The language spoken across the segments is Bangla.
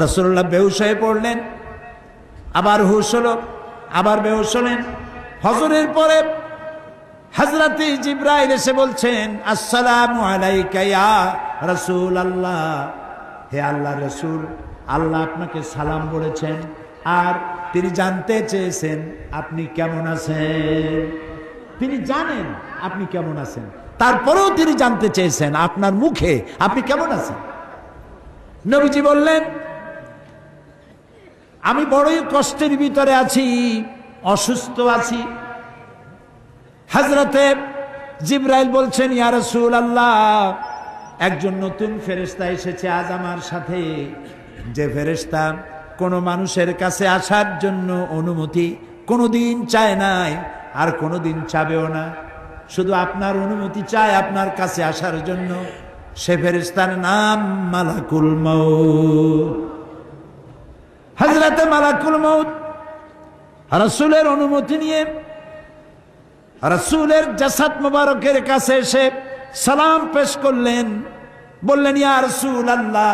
রাসূলুল্লাহ বেহুশ হয়ে পড়লেন, আবার হুশ হলো, আবার বেহুশ হলেন। হজরের পরে হযরতে জিবরাইল এসে বলছেন, আসসালামু আলাইকা ইয়া রাসূলুল্লাহ, হে আল্লাহর রাসূল, আল্লাহ আপনাকে সালাম বলেছেন আর তিনি জানতে চেয়েছেন আপনি কেমন আছেন। তিনি জানেন আপনি কেমন আছেন, তারপরেও তিনি জানতে চেয়েছেন আপনার মুখে আপনি কেমন আছেন। নবীজি বললেন, আমি বড়ই কষ্টের ভিতরে আছি, অসুস্থ আছি। হযরতে জিবরাইল বলছেন, ইয়া রাসূলুল্লাহ, একজন নতুন ফেরেশতা এসেছে আজ আমার সাথে, যে ফেরেশতা কোনো মানুষের কাছে আসার জন্য অনুমতি কোনোদিন চায় নাই আর কোনোদিন চাবেও না, শুধু আপনার অনুমতি চায় আপনার কাছে আসার জন্য। সে ফেরেশতার নাম মালাকুল মউত। হযরতে মালাকুল মউত রাসূলের অনুমতি নিয়ে রাসূলের জাসাদ মুবারকের কাছে এসে সালাম পেশ করলেন। বললেন, ইয়া রাসূলুল্লাহ,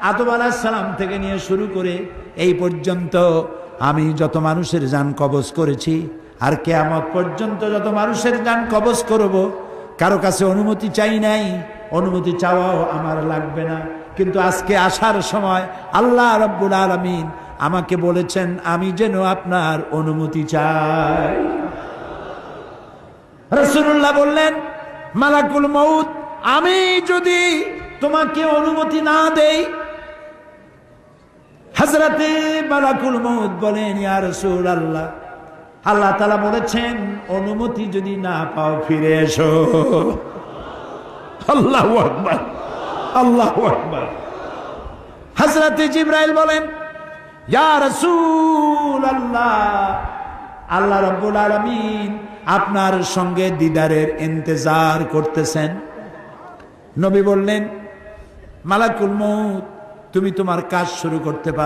আদম আলাইহিস সালাম থেকে নিয়ে শুরু করে এই পর্যন্ত আমি যত মানুষের জান কবজ করেছি আর কিয়ামত পর্যন্ত যত মানুষের জান কবজ করব, কারো কাছে অনুমতি চাই নাই, অনুমতি চাওয়াও আমার লাগবে না। কিন্তু আজকে আসার সময় আল্লাহ রাব্বুল আলামিন আমাকে বলেছেন আমি যেন আপনার অনুমতি চাই। রাসূলুল্লাহ বললেন, মালাকুল মউত, আমি যদি তোমাকে অনুমতি না দেই? হযরতে মালাকুল মউত বলেন, ইয়া রাসূলুল্লাহ, আল্লাহ তাআলা বলেছেন অনুমতি যদি না পাও ফিরে এসো। আল্লাহু আকবার, আল্লাহু আকবার। হযরতে জিবরাইল বলেন, ইয়া রাসূলুল্লাহ, আল্লাহ রাব্বুল আলামিন আপনার সঙ্গে দিদারের ইন্তজার করতেছেন। নবী বললেন, মালাকুল মউত, তুমি তোমার কাজ শুরু করতে পারো।